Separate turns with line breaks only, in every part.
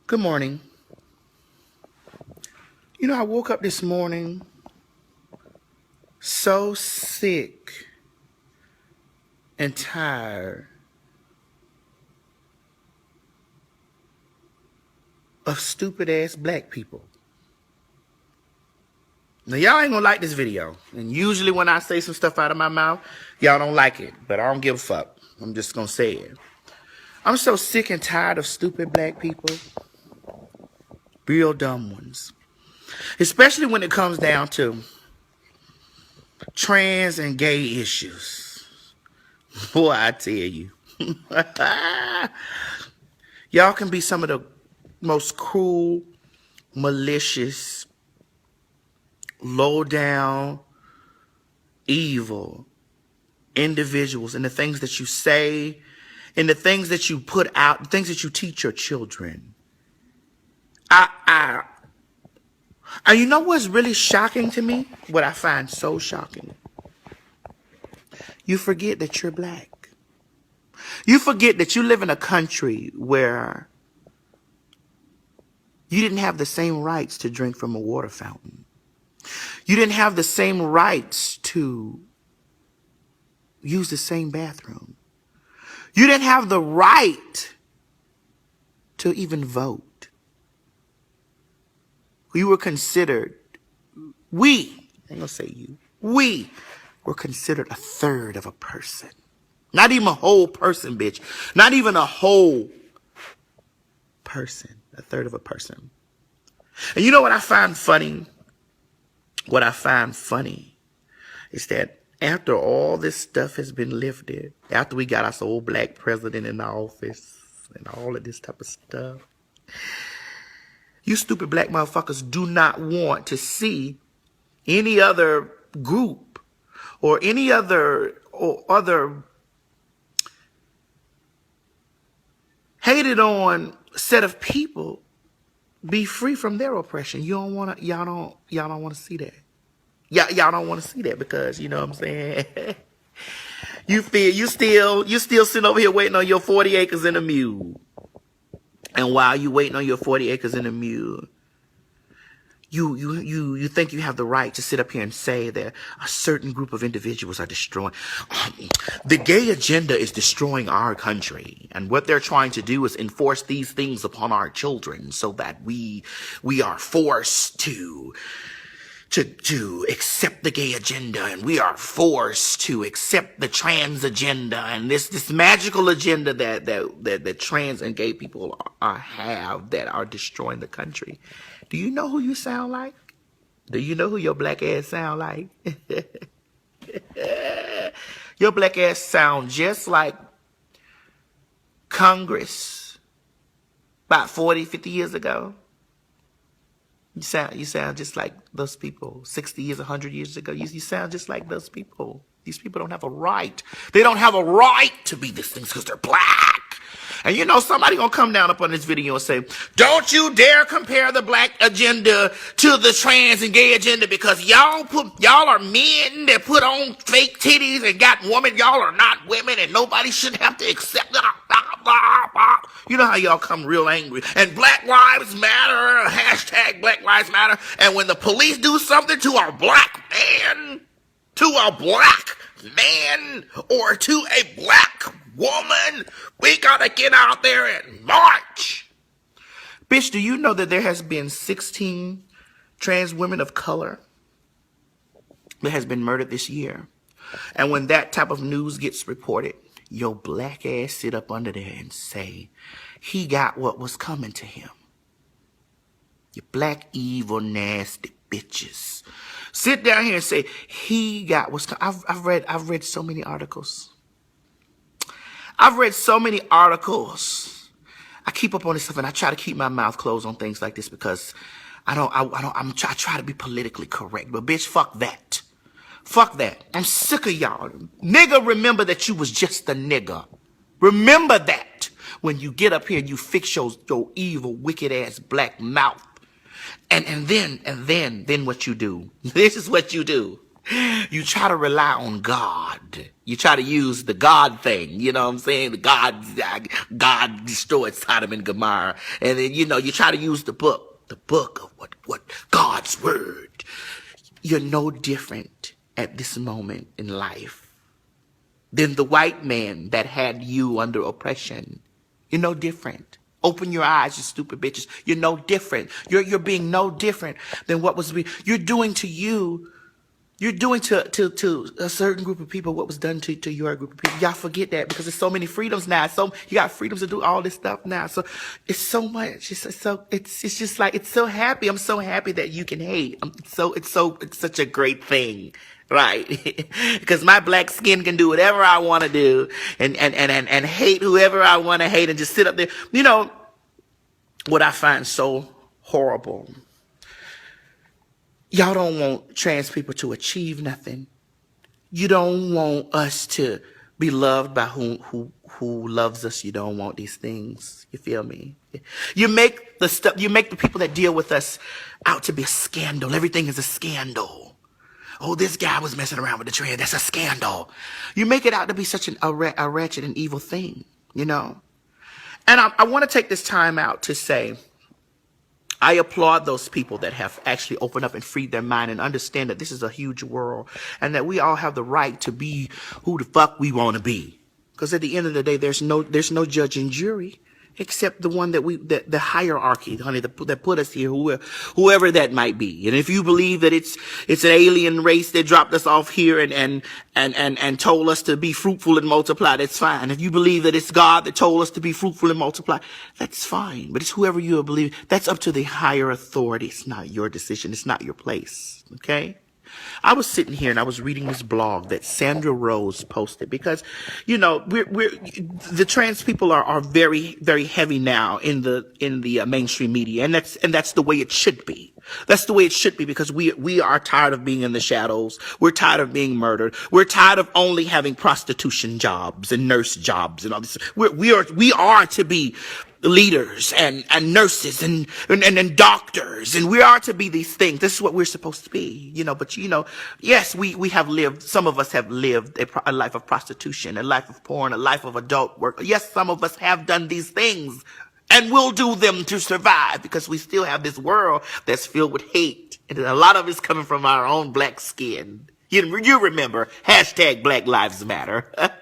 Good morning. I woke up this morning so sick and tired of stupid ass black people. Now, y'all ain't gonna like this video. And usually when I say some stuff out of my mouth, y'all don't like it. But I don't give a fuck. I'm just gonna say it. I'm so sick and tired of stupid black people. Real dumb ones. Especially when it comes down to trans and gay issues. Boy, I tell you. Y'all can be some of the most cruel, malicious, low down, evil individuals in the things that you say, in the things that you put out, the things that you teach your children. And you know what's really shocking to me? What I find so shocking. You forget that you're black. You forget that you live in a country where you didn't have the same rights to drink from a water fountain. You didn't have the same rights to use the same bathroom. You didn't have the right to even vote. You were considered, we, I ain't gonna say you, we were considered a third of a person. Not even a whole person, bitch. Not even a whole person. A third of a person. And you know what I find funny? What I find funny is that after all this stuff has been lifted, after we got our old black president in the office and all of this type of stuff, you stupid black motherfuckers do not want to see any other group or any other hated on set of people be free from their oppression. Y'all don't want to see that. Y'all don't want to see that because you know what I'm saying. You still sitting over here waiting on your 40 acres and a mule. And while you waiting on your 40 acres and a mule, you think you have the right to sit up here and say that a certain group of individuals are destroying. The gay agenda is destroying our country. And what they're trying to do is enforce these things upon our children so that we are forced to accept the gay agenda, and we are forced to accept the trans agenda and this magical agenda that trans and gay people have that are destroying the country. Do you know who you sound like? Do you know who your black ass sound like? Your black ass sound just like Congress about 40, 50 years ago. You sound just like those people 60 years, 100 years ago. You sound just like those people. These people don't have a right. They don't have a right to be these things because they're black. And you know, somebody gonna come down up on this video and say, don't you dare compare the black agenda to the trans and gay agenda because y'all are men that put on fake titties and got women. Y'all are not women and nobody should have to accept it. You know how y'all come real angry. And Black Lives Matter, hashtag Black Lives Matter. And when the police do something to a black man, or to a black woman, we gotta get out there and march. Bitch, do you know that there has been 16 trans women of color that has been murdered this year? And when that type of news gets reported, your black ass sit up under there and say, he got what was coming to him. You black, evil, nasty bitches. Sit down here and say, he got what's coming. I've read so many articles. I've read so many articles. I keep up on this stuff and I try to keep my mouth closed on things like this because I try to be politically correct. But bitch, fuck that. Fuck that. I'm sick of y'all. Nigga, remember that you was just a nigga. Remember that when you get up here and you fix your evil, wicked ass black mouth. And then what you do. This is what you do. You try to rely on God. You try to use the God thing. You know what I'm saying? God destroyed Sodom and Gomorrah. And then, you try to use the book of what God's word. You're no different at this moment in life than the white man that had you under oppression. You're no different. Open your eyes, you stupid bitches. You're no different. You're being no different than what was you're doing to you. You're doing to a certain group of people what was done to your group of people. Y'all forget that because there's so many freedoms now. So you got freedoms to do all this stuff now. So it's so much. It's just like, it's so happy. I'm so happy that you can hate. It's such a great thing. Right. Because my black skin can do whatever I want to do and hate whoever I want to hate and just sit up there. You know what I find so horrible? Y'all don't want trans people to achieve nothing. You don't want us to be loved by who loves us. You don't want these things. You feel me? You make the people that deal with us out to be a scandal. Everything is a scandal. Oh, this guy was messing around with the trans. That's a scandal. You make it out to be such a wretched and evil thing, And I want to take this time out to say, I applaud those people that have actually opened up and freed their mind and understand that this is a huge world and that we all have the right to be who the fuck we want to be. Because at the end of the day, there's no judge and jury except the one the hierarchy, honey, that put us here, whoever that might be. And if you believe that it's an alien race that dropped us off here and told us to be fruitful and multiply, that's fine. If you believe that it's God that told us to be fruitful and multiply, that's fine. But it's whoever you believe. That's up to the higher authority. It's not your decision. It's not your place. Okay? I was sitting here and I was reading this blog that Sandra Rose posted because, the trans people are very, very heavy now in the mainstream media, and that's the way it should be. That's the way it should be because we are tired of being in the shadows. We're tired of being murdered. We're tired of only having prostitution jobs and nurse jobs and all this. We are to be leaders and nurses and doctors, and we are to be these things. This is what we're supposed to be, but yes, we have lived, some of us have lived a life of prostitution, a life of porn, a life of adult work. Yes, some of us have done these things and will do them to survive because we still have this world that's filled with hate, and a lot of it's coming from our own black skin. You remember hashtag Black Lives Matter. Get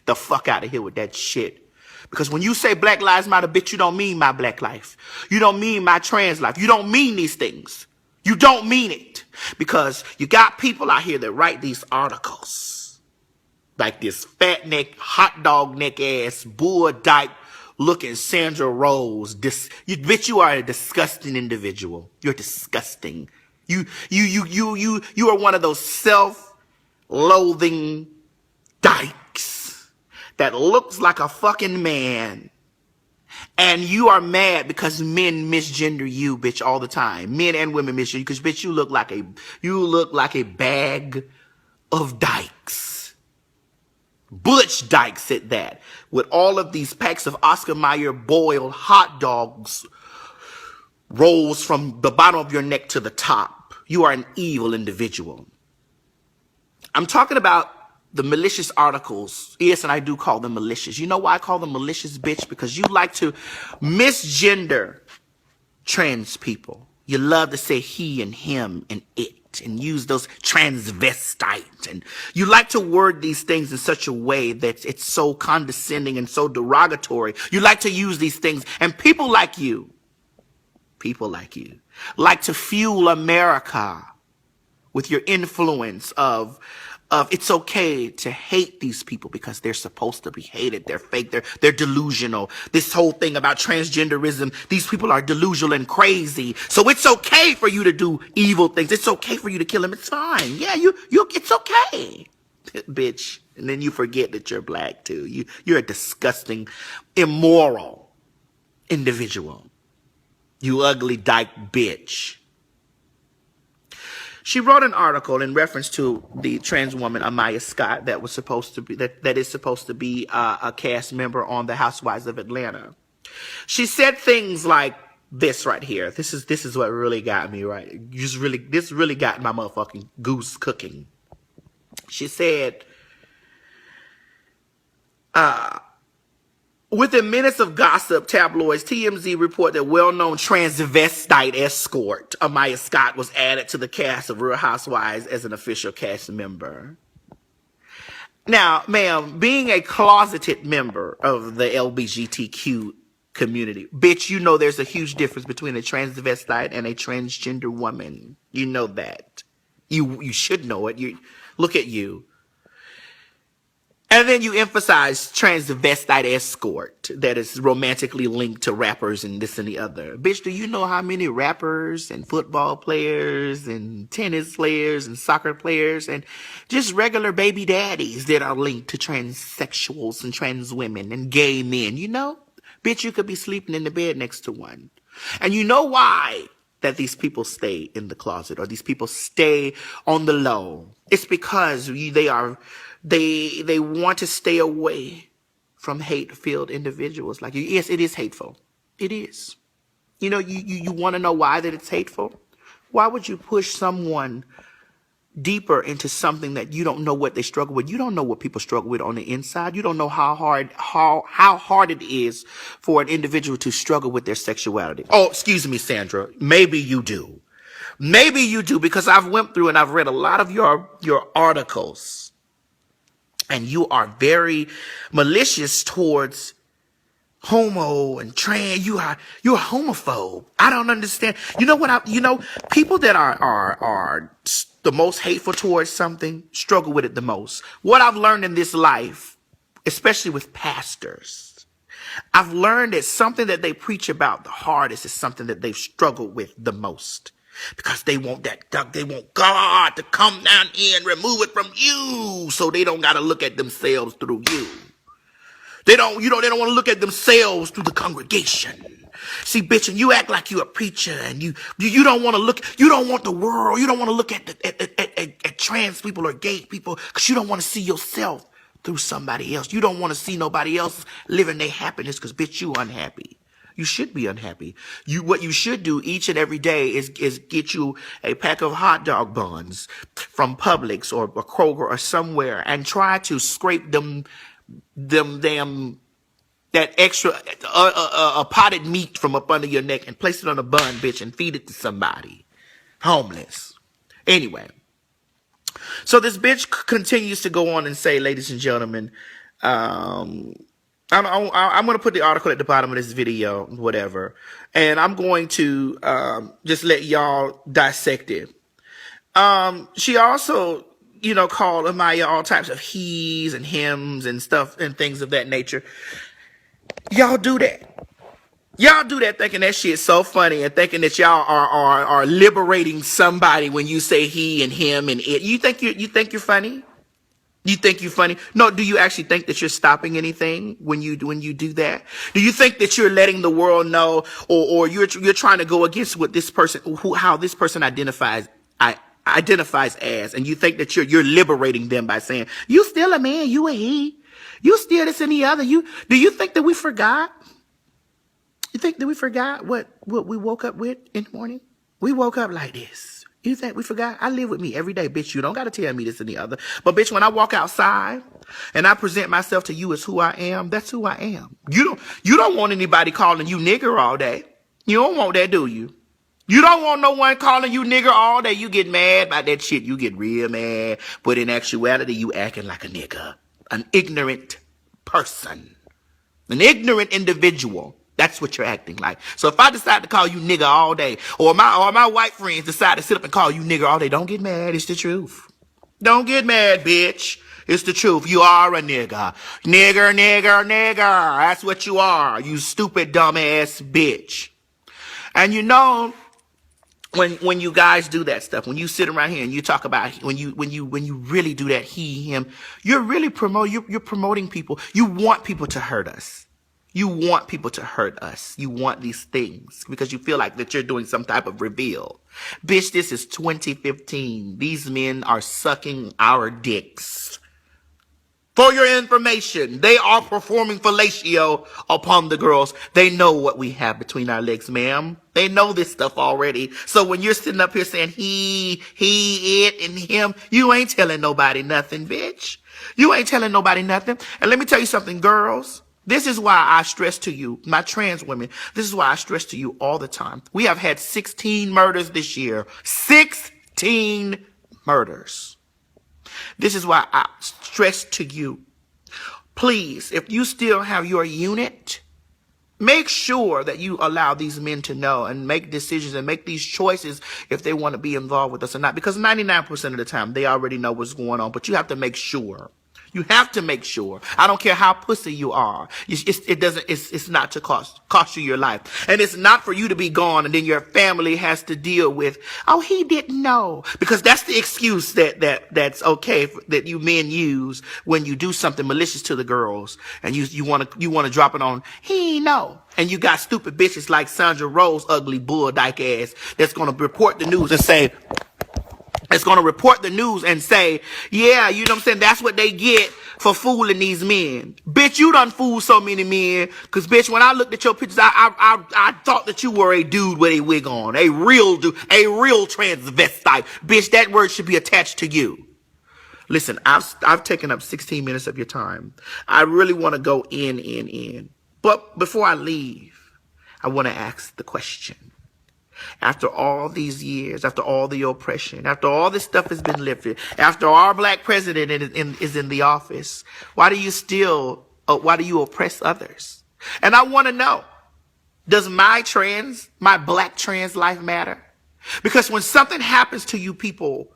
the fuck out of here with that shit. Because when you say Black Lives Matter, bitch, you don't mean my black life. You don't mean my trans life. You don't mean these things. You don't mean it. Because you got people out here that write these articles. Like this fat neck, hot dog neck ass, bull dyke looking Sandra Rose. Bitch, you are a disgusting individual. You're disgusting. You are one of those self-loathing dykes that looks like a fucking man. And you are mad because men misgender you, bitch, all the time. Men and women misgender you because, bitch, you look like a bag of dykes. Butch dykes at that. With all of these packs of Oscar Mayer boiled hot dogs rolls from the bottom of your neck to the top. You are an evil individual. I'm talking about the malicious articles. Yes, and I do call them malicious. You know why I call them malicious, bitch? Because you like to misgender trans people. You love to say he and him and it and use those transvestite. And you like to word these things in such a way that it's so condescending and so derogatory. You like to use these things. And people like you like to fuel America with your influence of it's okay to hate these people because they're supposed to be hated. They're fake. They're delusional. This whole thing about transgenderism, these people are delusional and crazy. So it's okay for you to do evil things. It's okay for you to kill them. It's fine. Yeah, it's okay. Bitch. And then you forget that you're black too. You're a disgusting, immoral individual. You ugly dyke bitch. She wrote an article in reference to the trans woman Amaya Scott that is supposed to be a cast member on The Housewives of Atlanta. She said things like this right here. This is what really got me right. This really got my motherfucking goose cooking. She said, within minutes of gossip, tabloids, TMZ report that well-known transvestite escort Amaya Scott was added to the cast of Real Housewives as an official cast member. Now, ma'am, being a closeted member of the LGBTQ community, bitch, you know there's a huge difference between a transvestite and a transgender woman. You know that. You should know it. You look at you. And then you emphasize transvestite escort that is romantically linked to rappers and this and the other. Bitch, do you know how many rappers and football players and tennis players and soccer players and just regular baby daddies that are linked to transsexuals and trans women and gay men? You know? Bitch, you could be sleeping in the bed next to one. And you know why that these people stay in the closet or these people stay on the low? It's because they want to stay away from hate-filled individuals like you. Yes, it is hateful. It is. You know, you want to know why that it's hateful? Why would you push someone deeper into something that you don't know what they struggle with? You don't know what people struggle with on the inside. You don't know how hard it is for an individual to struggle with their sexuality. Oh, excuse me, Sandra. Maybe you do. Maybe you do, because I've went through and I've read a lot of your articles. And you are very malicious towards homo and trans. You're a homophobe. I don't understand. You know what? People that are the most hateful towards something struggle with it the most. What I've learned in this life, especially with pastors, I've learned that something that they preach about the hardest is something that they've struggled with the most. Because they want God to come down here and remove it from you, so they don't got to look at themselves through you. They don't want to look at themselves through the congregation. See, bitch, and you act like you're a preacher, and you don't want to look. You don't want the world. You don't want to look at trans people or gay people, because you don't want to see yourself through somebody else. You don't want to see nobody else living their happiness, because bitch, you unhappy. You should be unhappy. What you should do each and every day is get you a pack of hot dog buns from Publix or Kroger or somewhere, and try to scrape that extra potted meat from up under your neck and place it on a bun, bitch, and feed it to somebody homeless. Anyway, so this bitch continues to go on and say, ladies and gentlemen, I'm going to put the article at the bottom of this video, whatever, and I'm going to just let y'all dissect it. She also, called Amaya all types of he's and hims and stuff and things of that nature. Y'all do that. Y'all do that thinking that shit's so funny and thinking that y'all are liberating somebody when you say he and him and it. You think you're funny? You think you're funny? No, do you actually think that you're stopping anything when you do that? Do you think that you're letting the world know, or you're trying to go against what this person, how this person identifies as, and you think that you're liberating them by saying, you still a man, you a he, you still this and the other. Do you think that we forgot? You think that we forgot what we woke up with in the morning? We woke up like this. You think we forgot? I live with me every day, bitch. You don't got to tell me this and the other. But bitch, when I walk outside and I present myself to you as who I am, that's who I am. You don't want anybody calling you nigger all day. You don't want that, do you? You don't want no one calling you nigger all day. You get mad about that shit. You get real mad. But in actuality, you acting like a nigger. An ignorant person. An ignorant individual. That's what you're acting like. So if I decide to call you nigger all day, or my white friends decide to sit up and call you nigger all day, don't get mad. It's the truth. Don't get mad, bitch. It's the truth. You are a nigger. Nigger, nigger, nigger. That's what you are. You stupid, dumbass bitch. And when you guys do that stuff, when you sit around here and you talk about, when you really do that he, him, you're really promoting people. You want people to hurt us. You want people to hurt us. You want these things because you feel like that you're doing some type of reveal. Bitch, this is 2015. These men are sucking our dicks. For your information, they are performing fellatio upon the girls. They know what we have between our legs, ma'am. They know this stuff already. So when you're sitting up here saying he, it, and him, you ain't telling nobody nothing, bitch. You ain't telling nobody nothing. And let me tell you something, girls. This is why I stress to you, my trans women, this is why I stress to you all the time. We have had 16 murders this year. 16 murders. This is why I stress to you, please, if you still have your unit, make sure that you allow these men to know and make decisions and make these choices if they want to be involved with us or not. Because 99% of the time, they already know what's going on. But you have to make sure. You have to make sure. I don't care how pussy you are. It's not to cost you your life. And it's not for you to be gone and then your family has to deal with, oh, he didn't know. Because that's the excuse that's okay that you men use when you do something malicious to the girls and you want to drop it on, he know. And you got stupid bitches like Sandra Rose, ugly bull dyke ass, that's going to report the news and say, yeah, you know what I'm saying? That's what they get for fooling these men. Bitch, you done fooled so many men. Cause bitch, when I looked at your pictures, I thought that you were a dude with a wig on. A real dude, a real transvestite. Bitch, that word should be attached to you. Listen, I've taken up 16 minutes of your time. I really want to go in. But before I leave, I want to ask the question. After all these years, after all the oppression, after all this stuff has been lifted, after our black president is in the office, why do you oppress others? And I want to know, does my black trans life matter? Because when something happens to you people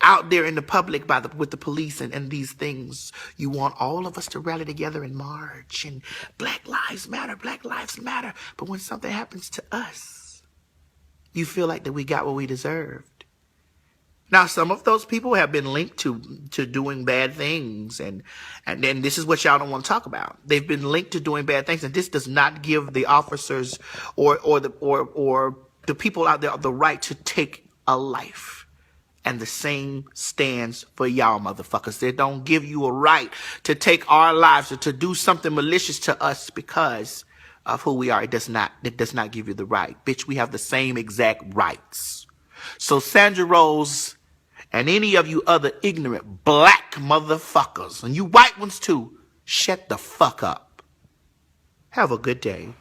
out there in the public with the police and these things, you want all of us to rally together and march and Black Lives Matter, Black Lives Matter. But when something happens to us, you feel like that we got what we deserved. Now, some of those people have been linked to doing bad things, and then this is what y'all don't want to talk about. They've been linked to doing bad things, and this does not give the officers or the people out there the right to take a life. And the same stands for y'all motherfuckers. They don't give you a right to take our lives or to do something malicious to us because of who we are. It does not give you the right. Bitch, we have the same exact rights. So Sandra Rose and any of you other ignorant black motherfuckers, and you white ones too, shut the fuck up. Have a good day.